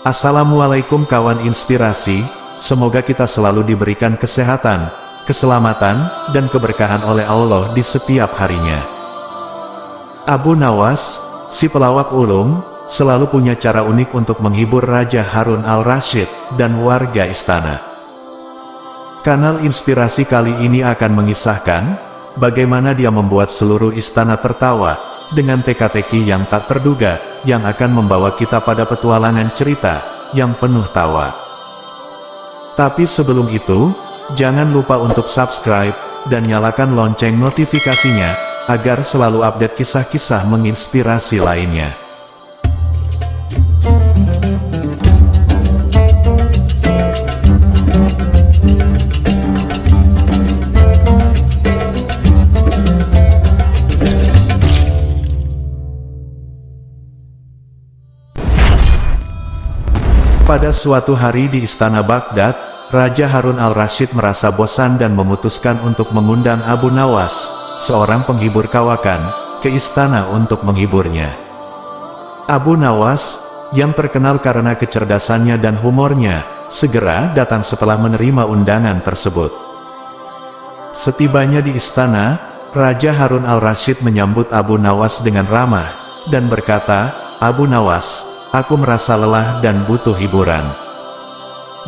Assalamualaikum kawan inspirasi, semoga kita selalu diberikan kesehatan, keselamatan, dan keberkahan oleh Allah di setiap harinya. Abu Nawas, si pelawak ulung, selalu punya cara unik untuk menghibur Raja Harun al-Rasyid dan warga istana. Kanal inspirasi kali ini akan mengisahkan bagaimana dia membuat seluruh istana tertawa dengan teka-teki yang tak terduga yang akan membawa kita pada petualangan cerita yang penuh tawa. Tapi sebelum itu, jangan lupa untuk subscribe dan nyalakan lonceng notifikasinya agar selalu update kisah-kisah menginspirasi lainnya. Pada suatu hari di istana Baghdad, Raja Harun al-Rasyid merasa bosan dan memutuskan untuk mengundang Abu Nawas, seorang penghibur kawakan, ke istana untuk menghiburnya. Abu Nawas, yang terkenal karena kecerdasannya dan humornya, segera datang setelah menerima undangan tersebut. Setibanya di istana, Raja Harun al-Rasyid menyambut Abu Nawas dengan ramah, dan berkata, "Abu Nawas, aku merasa lelah dan butuh hiburan.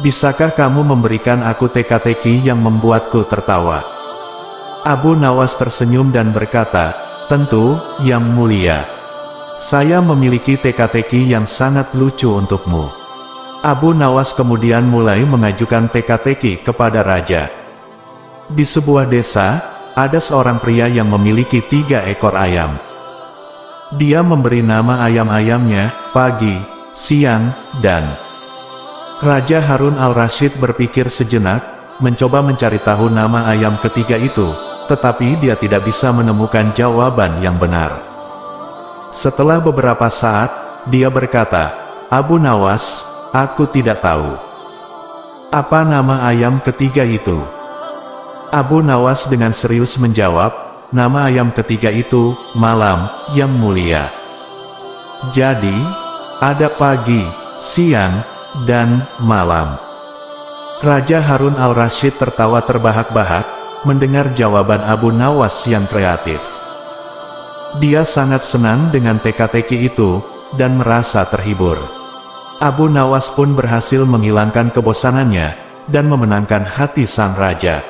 Bisakah kamu memberikan aku teka-teki yang membuatku tertawa?" Abu Nawas tersenyum dan berkata, "Tentu, Yang Mulia. Saya memiliki teka-teki yang sangat lucu untukmu." Abu Nawas kemudian mulai mengajukan teka-teki kepada raja. Di sebuah desa, ada seorang pria yang memiliki 3 ekor ayam. Dia memberi nama ayam-ayamnya, Pagi, Siang, dan Raja Harun al-Rasyid berpikir sejenak, mencoba mencari tahu nama ayam ketiga itu, tetapi dia tidak bisa menemukan jawaban yang benar. Setelah beberapa saat, dia berkata, "Abu Nawas, aku tidak tahu. Apa nama ayam ketiga itu?" Abu Nawas dengan serius menjawab, "Nama ayam ketiga itu, Malam, Yang Mulia. Jadi, ada pagi, siang, dan malam." Raja Harun al-Rasyid tertawa terbahak-bahak, mendengar jawaban Abu Nawas yang kreatif. Dia sangat senang dengan teka-teki itu, dan merasa terhibur. Abu Nawas pun berhasil menghilangkan kebosanannya, dan memenangkan hati sang raja.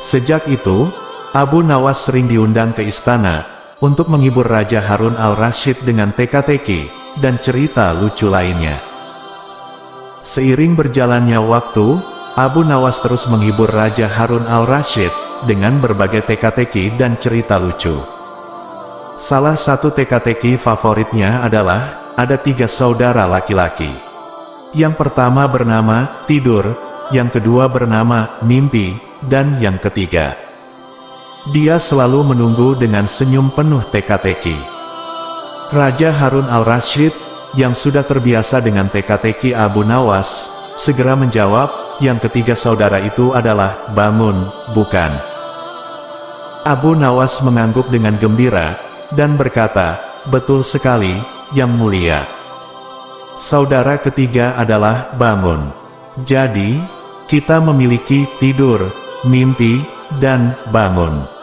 Sejak itu, Abu Nawas sering diundang ke istana, untuk menghibur Raja Harun al-Rasyid dengan teka-teki, dan cerita lucu lainnya. Seiring berjalannya waktu, Abu Nawas terus menghibur Raja Harun al-Rasyid, dengan berbagai teka-teki dan cerita lucu. Salah satu teka-teki favoritnya adalah, ada 3 saudara laki-laki. Yang pertama bernama, Tidur, yang kedua bernama, Mimpi, dan yang ketiga, dia selalu menunggu dengan senyum penuh teka-teki. Raja Harun al-Rasyid, yang sudah terbiasa dengan teka-teki Abu Nawas, segera menjawab, yang ketiga saudara itu adalah, Bangun, bukan. Abu Nawas mengangguk dengan gembira, dan berkata, "Betul sekali, Yang Mulia. Saudara ketiga adalah Bangun. Jadi, kita memiliki Tidur, Mimpi, dan Bangun."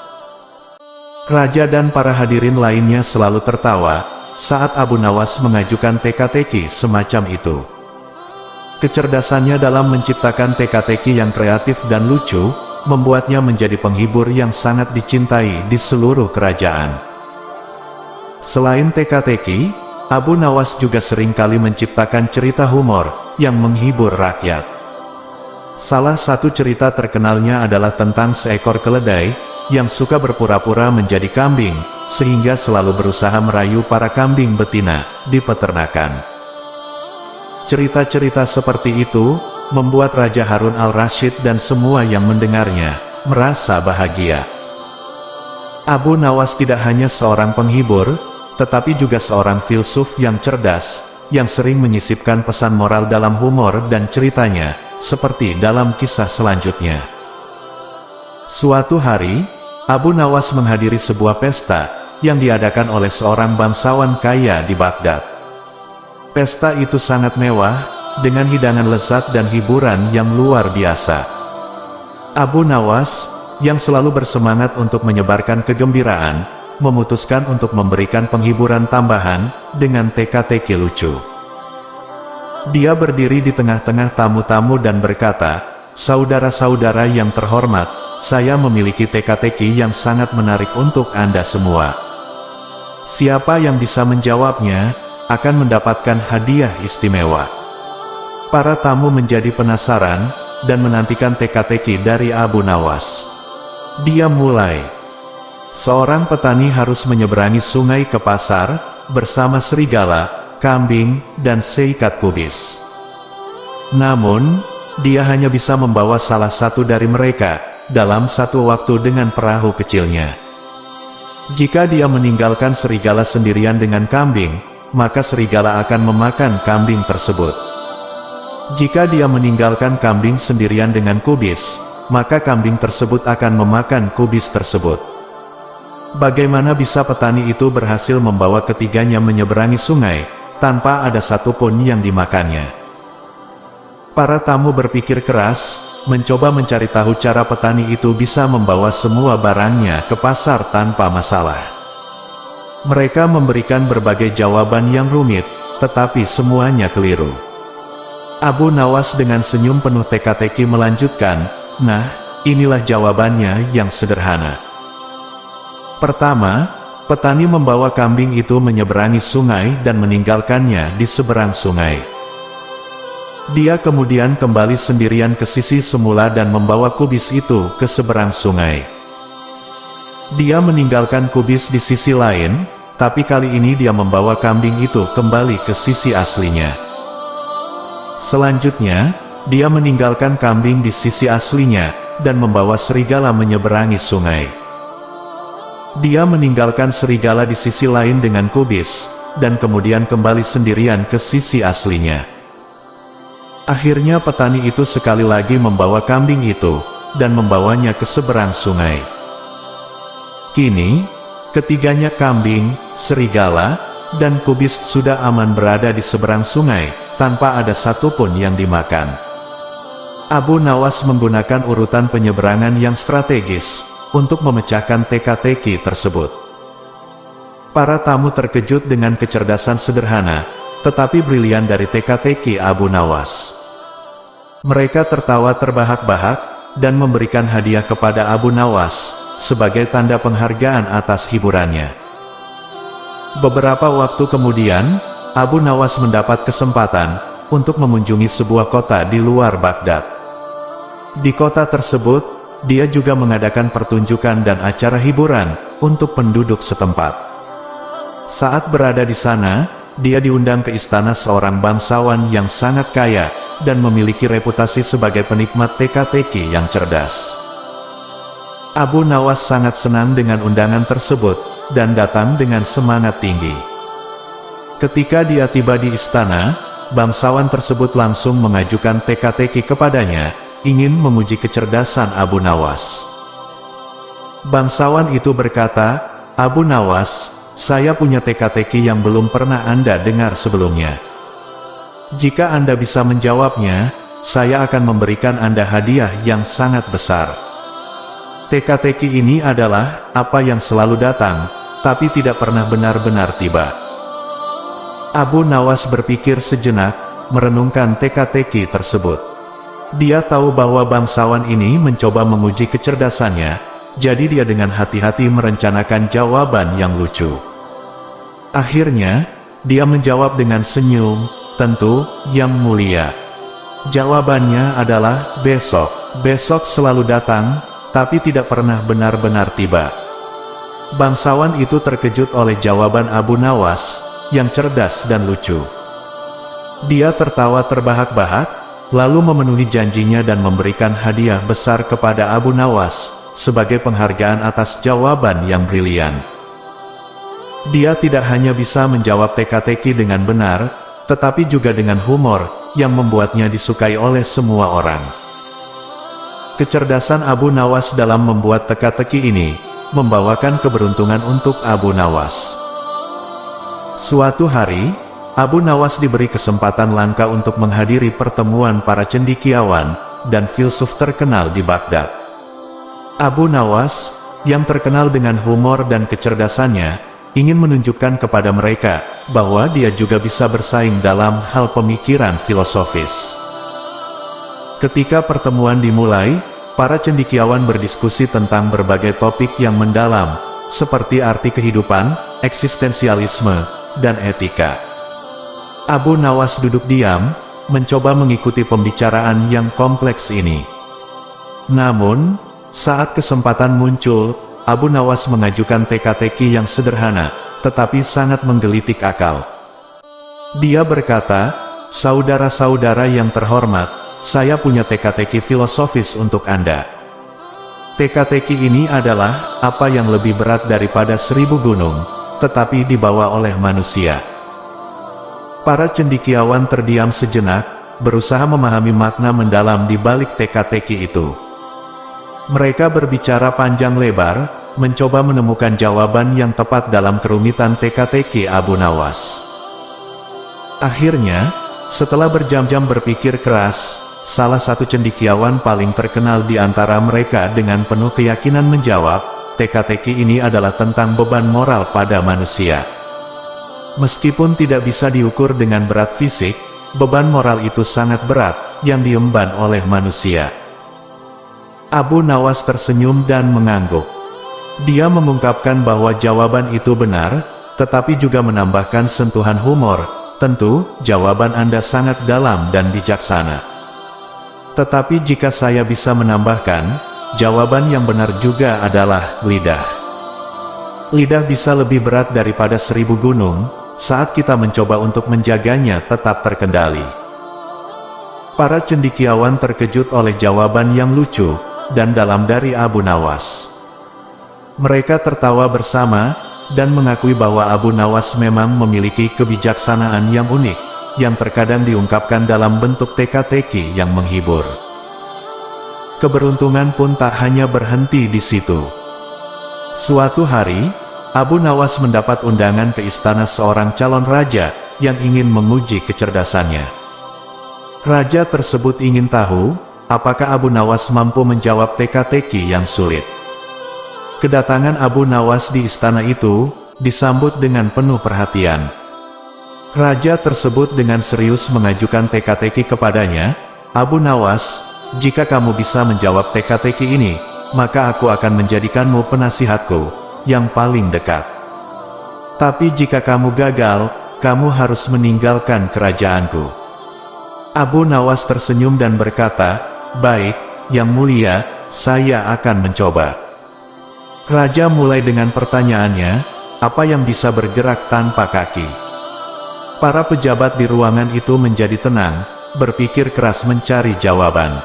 Raja dan para hadirin lainnya selalu tertawa saat Abu Nawas mengajukan teka-teki semacam itu. Kecerdasannya dalam menciptakan teka-teki yang kreatif dan lucu, membuatnya menjadi penghibur yang sangat dicintai di seluruh kerajaan. Selain teka-teki, Abu Nawas juga seringkali menciptakan cerita humor yang menghibur rakyat. Salah satu cerita terkenalnya adalah tentang seekor keledai yang suka berpura-pura menjadi kambing, sehingga selalu berusaha merayu para kambing betina di peternakan. Cerita-cerita seperti itu membuat Raja Harun al-Rasyid dan semua yang mendengarnya merasa bahagia. Abu Nawas tidak hanya seorang penghibur, tetapi juga seorang filsuf yang cerdas, yang sering menyisipkan pesan moral dalam humor dan ceritanya, seperti dalam kisah selanjutnya. Suatu hari, Abu Nawas menghadiri sebuah pesta yang diadakan oleh seorang bangsawan kaya di Baghdad. Pesta itu sangat mewah, dengan hidangan lezat dan hiburan yang luar biasa. Abu Nawas, yang selalu bersemangat untuk menyebarkan kegembiraan, memutuskan untuk memberikan penghiburan tambahan, dengan teka-teki lucu. Dia berdiri di tengah-tengah tamu-tamu dan berkata, "Saudara-saudara yang terhormat, saya memiliki teka-teki yang sangat menarik untuk Anda semua. Siapa yang bisa menjawabnya, akan mendapatkan hadiah istimewa." Para tamu menjadi penasaran, dan menantikan teka-teki dari Abu Nawas. Dia mulai. Seorang petani harus menyeberangi sungai ke pasar, bersama serigala, kambing, dan seikat kubis. Namun, dia hanya bisa membawa salah satu dari mereka, dalam satu waktu dengan perahu kecilnya. Jika dia meninggalkan serigala sendirian dengan kambing, maka serigala akan memakan kambing tersebut. Jika dia meninggalkan kambing sendirian dengan kubis, maka kambing tersebut akan memakan kubis tersebut. Bagaimana bisa petani itu berhasil membawa ketiganya menyeberangi sungai, tanpa ada satupun yang dimakannya? Para tamu berpikir keras, mencoba mencari tahu cara petani itu bisa membawa semua barangnya ke pasar tanpa masalah. Mereka memberikan berbagai jawaban yang rumit, tetapi semuanya keliru. Abu Nawas dengan senyum penuh teka-teki melanjutkan, "Nah, inilah jawabannya yang sederhana. Pertama, petani membawa kambing itu menyeberangi sungai dan meninggalkannya di seberang sungai. Dia kemudian kembali sendirian ke sisi semula dan membawa kubis itu ke seberang sungai. Dia meninggalkan kubis di sisi lain, tapi kali ini dia membawa kambing itu kembali ke sisi aslinya. Selanjutnya, dia meninggalkan kambing di sisi aslinya, dan membawa serigala menyeberangi sungai. Dia meninggalkan serigala di sisi lain dengan kubis, dan kemudian kembali sendirian ke sisi aslinya. Akhirnya petani itu sekali lagi membawa kambing itu, dan membawanya ke seberang sungai. Kini, ketiganya kambing, serigala, dan kubis sudah aman berada di seberang sungai, tanpa ada satupun yang dimakan. Abu Nawas menggunakan urutan penyeberangan yang strategis, untuk memecahkan teka-teki tersebut. Para tamu terkejut dengan kecerdasan sederhana, tetapi brilian dari teka-teki Abu Nawas. Mereka tertawa terbahak-bahak, dan memberikan hadiah kepada Abu Nawas, sebagai tanda penghargaan atas hiburannya. Beberapa waktu kemudian, Abu Nawas mendapat kesempatan, untuk mengunjungi sebuah kota di luar Baghdad. Di kota tersebut, dia juga mengadakan pertunjukan dan acara hiburan, untuk penduduk setempat. Saat berada di sana, dia diundang ke istana seorang bangsawan yang sangat kaya, dan memiliki reputasi sebagai penikmat teka-teki yang cerdas. Abu Nawas sangat senang dengan undangan tersebut, dan datang dengan semangat tinggi. Ketika dia tiba di istana, bangsawan tersebut langsung mengajukan teka-teki kepadanya, ingin menguji kecerdasan Abu Nawas. Bangsawan itu berkata, "Abu Nawas, saya punya teka-teki yang belum pernah Anda dengar sebelumnya. Jika Anda bisa menjawabnya, saya akan memberikan Anda hadiah yang sangat besar." Teka-teki ini adalah apa yang selalu datang, tapi tidak pernah benar-benar tiba. Abu Nawas berpikir sejenak, merenungkan teka-teki tersebut. Dia tahu bahwa bangsawan ini mencoba menguji kecerdasannya, jadi dia dengan hati-hati merencanakan jawaban yang lucu. Akhirnya, dia menjawab dengan senyum, "Tentu, Yang Mulia. Jawabannya adalah besok." Besok selalu datang, tapi tidak pernah benar-benar tiba. Bangsawan itu terkejut oleh jawaban Abu Nawas, yang cerdas dan lucu. Dia tertawa terbahak-bahak, lalu memenuhi janjinya dan memberikan hadiah besar kepada Abu Nawas, sebagai penghargaan atas jawaban yang brilian. Dia tidak hanya bisa menjawab teka-teki dengan benar, tetapi juga dengan humor, yang membuatnya disukai oleh semua orang. Kecerdasan Abu Nawas dalam membuat teka-teki ini, membawakan keberuntungan untuk Abu Nawas. Suatu hari, Abu Nawas diberi kesempatan langka untuk menghadiri pertemuan para cendekiawan dan filsuf terkenal di Baghdad. Abu Nawas, yang terkenal dengan humor dan kecerdasannya, ingin menunjukkan kepada mereka bahwa dia juga bisa bersaing dalam hal pemikiran filosofis. Ketika pertemuan dimulai, para cendekiawan berdiskusi tentang berbagai topik yang mendalam, seperti arti kehidupan, eksistensialisme, dan etika. Abu Nawas duduk diam, mencoba mengikuti pembicaraan yang kompleks ini. Namun, saat kesempatan muncul, Abu Nawas mengajukan teka-teki yang sederhana, tetapi sangat menggelitik akal. Dia berkata, "Saudara-saudara yang terhormat, saya punya teka-teki filosofis untuk Anda. Teka-teki ini adalah, apa yang lebih berat daripada 1000 gunung, tetapi dibawa oleh manusia?" Para cendekiawan terdiam sejenak, berusaha memahami makna mendalam di balik teka-teki itu. Mereka berbicara panjang lebar, mencoba menemukan jawaban yang tepat dalam kerumitan teka-teki Abu Nawas. Akhirnya, setelah berjam-jam berpikir keras, salah satu cendekiawan paling terkenal di antara mereka dengan penuh keyakinan menjawab, "Teka-teki ini adalah tentang beban moral pada manusia. Meskipun tidak bisa diukur dengan berat fisik, beban moral itu sangat berat, yang diemban oleh manusia." Abu Nawas tersenyum dan mengangguk. Dia mengungkapkan bahwa jawaban itu benar, tetapi juga menambahkan sentuhan humor, "Tentu, jawaban Anda sangat dalam dan bijaksana. Tetapi jika saya bisa menambahkan, jawaban yang benar juga adalah lidah. Lidah bisa lebih berat daripada 1000 gunung, saat kita mencoba untuk menjaganya tetap terkendali." Para cendekiawan terkejut oleh jawaban yang lucu dan dalam dari Abu Nawas. Mereka tertawa bersama, dan mengakui bahwa Abu Nawas memang memiliki kebijaksanaan yang unik, yang terkadang diungkapkan dalam bentuk teka-teki yang menghibur. Keberuntungan pun tak hanya berhenti di situ. Suatu hari, Abu Nawas mendapat undangan ke istana seorang calon raja, yang ingin menguji kecerdasannya. Raja tersebut ingin tahu, apakah Abu Nawas mampu menjawab teka-teki yang sulit. Kedatangan Abu Nawas di istana itu, disambut dengan penuh perhatian. Raja tersebut dengan serius mengajukan teka-teki kepadanya, "Abu Nawas, jika kamu bisa menjawab teka-teki ini, maka aku akan menjadikanmu penasihatku yang paling dekat. Tapi jika kamu gagal, kamu harus meninggalkan kerajaanku." Abu Nawas tersenyum dan berkata, "Baik, Yang Mulia, saya akan mencoba." Raja mulai dengan pertanyaannya, "Apa yang bisa bergerak tanpa kaki?" Para pejabat di ruangan itu menjadi tenang, berpikir keras mencari jawaban.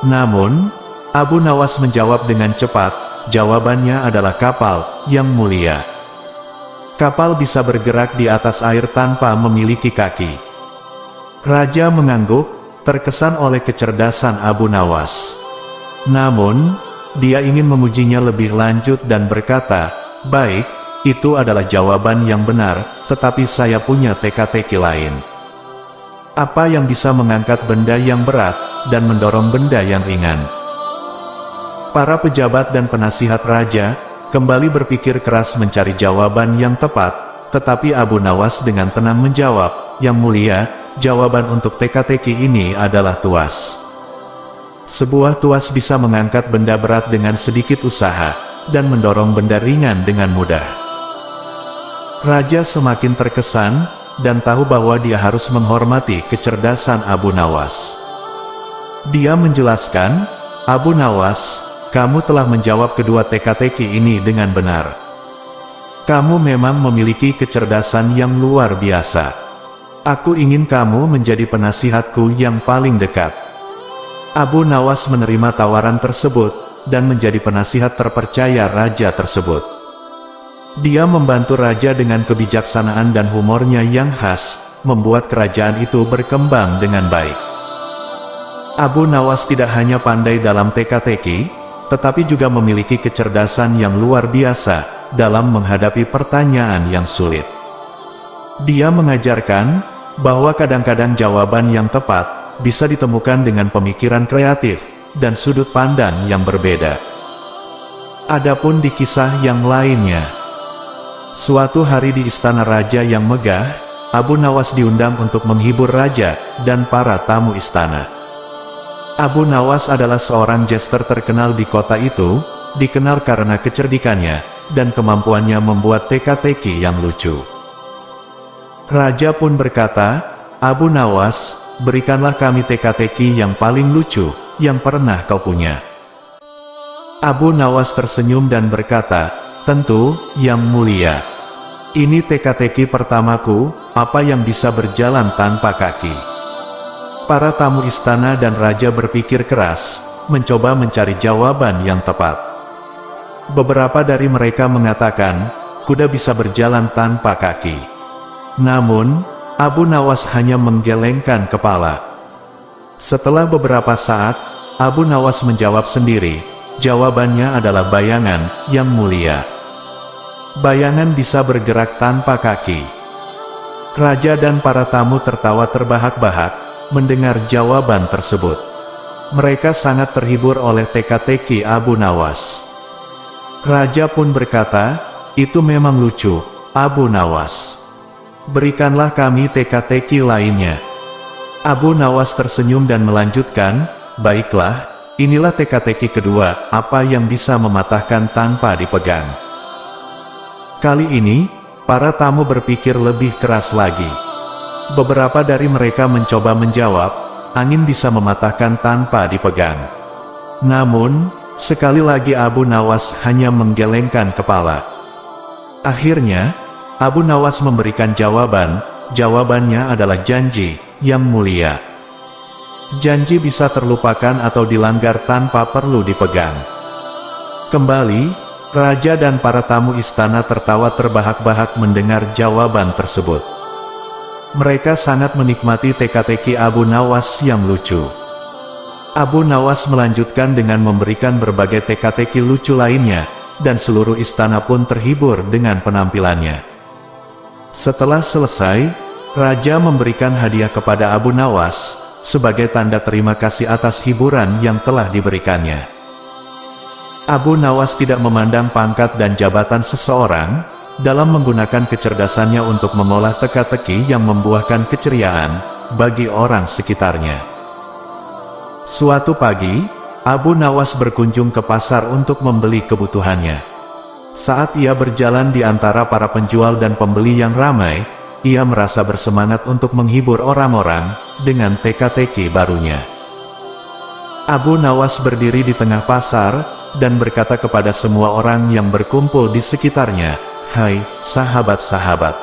Namun, Abu Nawas menjawab dengan cepat, "Jawabannya adalah kapal, Yang Mulia. Kapal bisa bergerak di atas air tanpa memiliki kaki." Raja mengangguk, terkesan oleh kecerdasan Abu Nawas. Namun, dia ingin memujinya lebih lanjut dan berkata, "Baik, itu adalah jawaban yang benar, tetapi saya punya teka-teki lain. Apa yang bisa mengangkat benda yang berat, dan mendorong benda yang ringan?" Para pejabat dan penasihat raja, kembali berpikir keras mencari jawaban yang tepat, tetapi Abu Nawas dengan tenang menjawab, "Yang Mulia, jawaban untuk teka-teki ini adalah tuas. Sebuah tuas bisa mengangkat benda berat dengan sedikit usaha, dan mendorong benda ringan dengan mudah." Raja semakin terkesan, dan tahu bahwa dia harus menghormati kecerdasan Abu Nawas. Dia menjelaskan, "Abu Nawas, kamu telah menjawab kedua teka-teki ini dengan benar. Kamu memang memiliki kecerdasan yang luar biasa. Aku ingin kamu menjadi penasihatku yang paling dekat." Abu Nawas menerima tawaran tersebut, dan menjadi penasihat terpercaya raja tersebut. Dia membantu raja dengan kebijaksanaan dan humornya yang khas, membuat kerajaan itu berkembang dengan baik. Abu Nawas tidak hanya pandai dalam teka-teki, tetapi juga memiliki kecerdasan yang luar biasa, dalam menghadapi pertanyaan yang sulit. Dia mengajarkan bahwa kadang-kadang jawaban yang tepat bisa ditemukan dengan pemikiran kreatif dan sudut pandang yang berbeda. Adapun di kisah yang lainnya, suatu hari di istana raja yang megah, Abu Nawas diundang untuk menghibur raja dan para tamu istana. Abu Nawas adalah seorang jester terkenal di kota itu, dikenal karena kecerdikannya dan kemampuannya membuat teka-teki yang lucu. Raja pun berkata, "Abu Nawas, berikanlah kami teka-teki yang paling lucu yang pernah kau punya." Abu Nawas tersenyum dan berkata, "Tentu, Yang Mulia. Ini teka-teki pertamaku, apa yang bisa berjalan tanpa kaki." Para tamu istana dan raja berpikir keras, mencoba mencari jawaban yang tepat. Beberapa dari mereka mengatakan, kuda bisa berjalan tanpa kaki. Namun, Abu Nawas hanya menggelengkan kepala. Setelah beberapa saat, Abu Nawas menjawab sendiri, jawabannya adalah bayangan, Yang Mulia. Bayangan bisa bergerak tanpa kaki. Raja dan para tamu tertawa terbahak-bahak mendengar jawaban tersebut. Mereka sangat terhibur oleh teka-teki Abu Nawas. Raja pun berkata, "Itu memang lucu, Abu Nawas. Berikanlah kami teka-teki lainnya." Abu Nawas tersenyum dan melanjutkan, "Baiklah, inilah teka-teki kedua, apa yang bisa mematahkan tanpa dipegang." Kali ini, para tamu berpikir lebih keras lagi. Beberapa dari mereka mencoba menjawab, angin bisa mematahkan tanpa dipegang. Namun, sekali lagi Abu Nawas hanya menggelengkan kepala. Akhirnya, Abu Nawas memberikan jawaban, jawabannya adalah janji, Yang Mulia. Janji bisa terlupakan atau dilanggar tanpa perlu dipegang. Kembali, raja dan para tamu istana tertawa terbahak-bahak mendengar jawaban tersebut. Mereka sangat menikmati teka-teki Abu Nawas yang lucu. Abu Nawas melanjutkan dengan memberikan berbagai teka-teki lucu lainnya, dan seluruh istana pun terhibur dengan penampilannya. Setelah selesai, raja memberikan hadiah kepada Abu Nawas sebagai tanda terima kasih atas hiburan yang telah diberikannya. Abu Nawas tidak memandang pangkat dan jabatan seseorang dalam menggunakan kecerdasannya untuk mengolah teka-teki yang membuahkan keceriaan bagi orang sekitarnya. Suatu pagi, Abu Nawas berkunjung ke pasar untuk membeli kebutuhannya. Saat ia berjalan di antara para penjual dan pembeli yang ramai, ia merasa bersemangat untuk menghibur orang-orang dengan teka-teki barunya. Abu Nawas berdiri di tengah pasar dan berkata kepada semua orang yang berkumpul di sekitarnya, "Hai, sahabat-sahabat.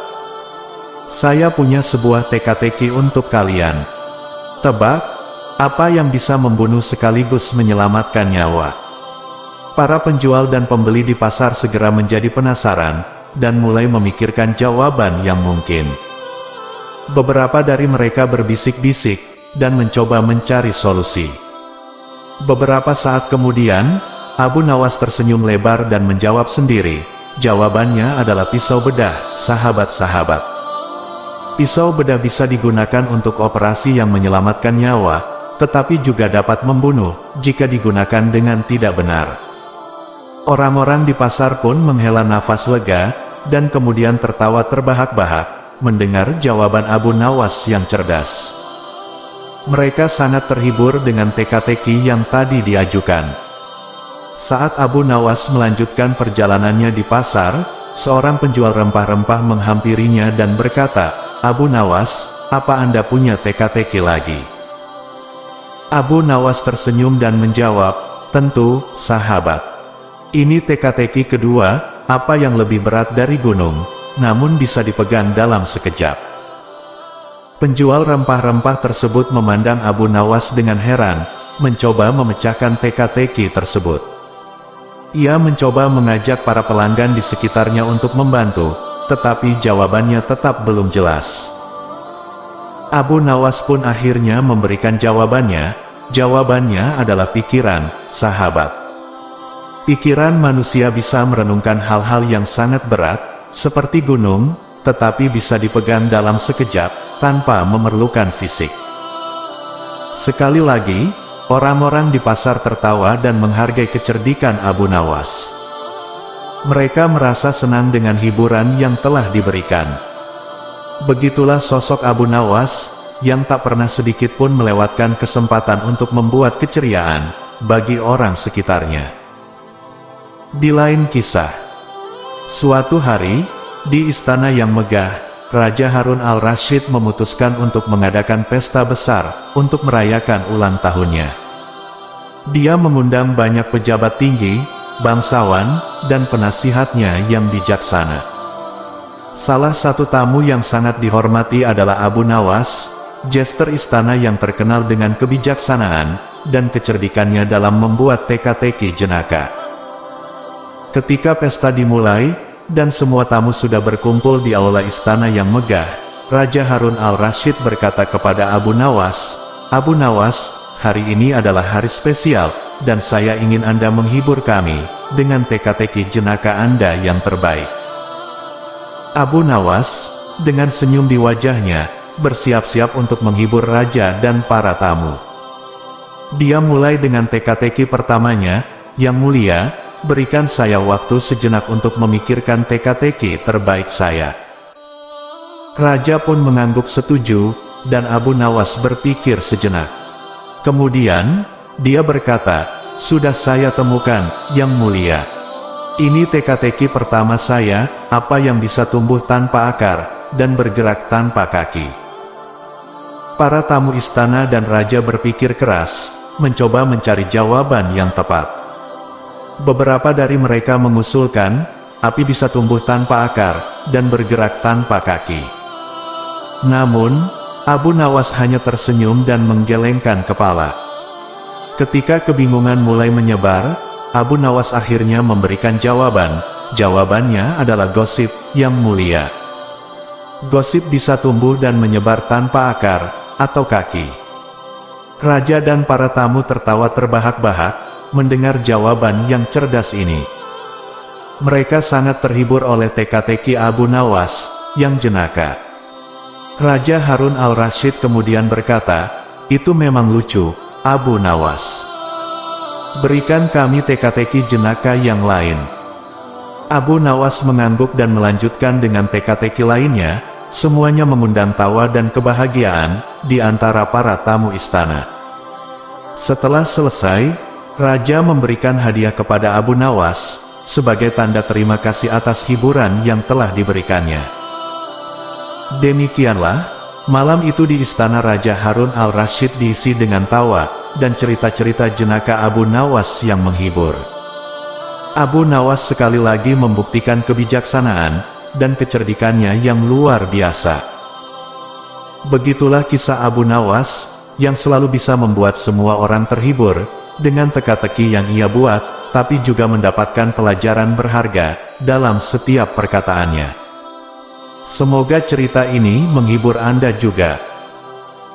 Saya punya sebuah teka-teki untuk kalian. Tebak, apa yang bisa membunuh sekaligus menyelamatkan nyawa?" Para penjual dan pembeli di pasar segera menjadi penasaran, dan mulai memikirkan jawaban yang mungkin. Beberapa dari mereka berbisik-bisik, dan mencoba mencari solusi. Beberapa saat kemudian, Abu Nawas tersenyum lebar dan menjawab sendiri, jawabannya adalah pisau bedah, sahabat-sahabat. Pisau bedah bisa digunakan untuk operasi yang menyelamatkan nyawa, tetapi juga dapat membunuh jika digunakan dengan tidak benar. Orang-orang di pasar pun menghela nafas lega, dan kemudian tertawa terbahak-bahak mendengar jawaban Abu Nawas yang cerdas. Mereka sangat terhibur dengan teka-teki yang tadi diajukan. Saat Abu Nawas melanjutkan perjalanannya di pasar, seorang penjual rempah-rempah menghampirinya dan berkata, "Abu Nawas, apa Anda punya teka-teki lagi?" Abu Nawas tersenyum dan menjawab, "Tentu, sahabat. Ini teka-teki kedua, apa yang lebih berat dari gunung, namun bisa dipegang dalam sekejap." Penjual rempah-rempah tersebut memandang Abu Nawas dengan heran, mencoba memecahkan teka-teki tersebut. Ia mencoba mengajak para pelanggan di sekitarnya untuk membantu, tetapi jawabannya tetap belum jelas. Abu Nawas pun akhirnya memberikan jawabannya. Jawabannya adalah pikiran, sahabat. Pikiran manusia bisa merenungkan hal-hal yang sangat berat, seperti gunung, tetapi bisa dipegang dalam sekejap, tanpa memerlukan fisik. Sekali lagi, orang-orang di pasar tertawa dan menghargai kecerdikan Abu Nawas. Mereka merasa senang dengan hiburan yang telah diberikan. Begitulah sosok Abu Nawas, yang tak pernah sedikit pun melewatkan kesempatan untuk membuat keceriaan bagi orang sekitarnya. Di lain kisah, suatu hari, di istana yang megah, Raja Harun al-Rasyid memutuskan untuk mengadakan pesta besar untuk merayakan ulang tahunnya. Dia mengundang banyak pejabat tinggi, bangsawan, dan penasihatnya yang bijaksana. Salah satu tamu yang sangat dihormati adalah Abu Nawas, jester istana yang terkenal dengan kebijaksanaan dan kecerdikannya dalam membuat teka-teki jenaka. Ketika pesta dimulai, dan semua tamu sudah berkumpul di aula istana yang megah, Raja Harun al-Rasyid berkata kepada Abu Nawas, "Abu Nawas, hari ini adalah hari spesial, dan saya ingin Anda menghibur kami dengan teka-teki jenaka Anda yang terbaik." Abu Nawas, dengan senyum di wajahnya, bersiap-siap untuk menghibur raja dan para tamu. Dia mulai dengan teka-teki pertamanya, "Yang mulia, berikan saya waktu sejenak untuk memikirkan teka-teki terbaik saya." Raja pun mengangguk setuju, dan Abu Nawas berpikir sejenak. Kemudian, dia berkata, "Sudah saya temukan, Yang Mulia. Ini teka-teki pertama saya, apa yang bisa tumbuh tanpa akar, dan bergerak tanpa kaki." Para tamu istana dan raja berpikir keras, mencoba mencari jawaban yang tepat. Beberapa dari mereka mengusulkan, api bisa tumbuh tanpa akar, dan bergerak tanpa kaki. Namun, Abu Nawas hanya tersenyum dan menggelengkan kepala. Ketika kebingungan mulai menyebar, Abu Nawas akhirnya memberikan jawaban. Jawabannya adalah gosip, Yang Mulia. Gosip bisa tumbuh dan menyebar tanpa akar atau kaki. Raja dan para tamu tertawa terbahak-bahak mendengar jawaban yang cerdas ini. Mereka sangat terhibur oleh teka-teki Abu Nawas yang jenaka. Raja Harun al-Rasyid kemudian berkata, "Itu memang lucu, Abu Nawas. Berikan kami teka-teki jenaka yang lain." Abu Nawas mengangguk dan melanjutkan dengan teka-teki lainnya. Semuanya mengundang tawa dan kebahagiaan di antara para tamu istana. Setelah selesai, Raja memberikan hadiah kepada Abu Nawas sebagai tanda terima kasih atas hiburan yang telah diberikannya. Demikianlah, malam itu di istana Raja Harun al-Rasyid diisi dengan tawa dan cerita-cerita jenaka Abu Nawas yang menghibur. Abu Nawas sekali lagi membuktikan kebijaksanaan dan kecerdikannya yang luar biasa. Begitulah kisah Abu Nawas, yang selalu bisa membuat semua orang terhibur dengan teka-teki yang ia buat, tapi juga mendapatkan pelajaran berharga dalam setiap perkataannya. Semoga cerita ini menghibur Anda juga.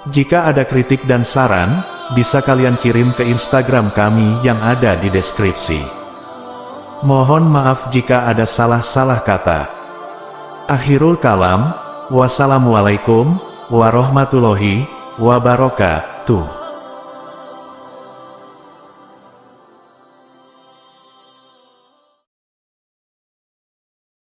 Jika ada kritik dan saran, bisa kalian kirim ke Instagram kami yang ada di deskripsi. Mohon maaf jika ada salah-salah kata. Akhirul kalam, wassalamualaikum warahmatullahi wabarakatuh.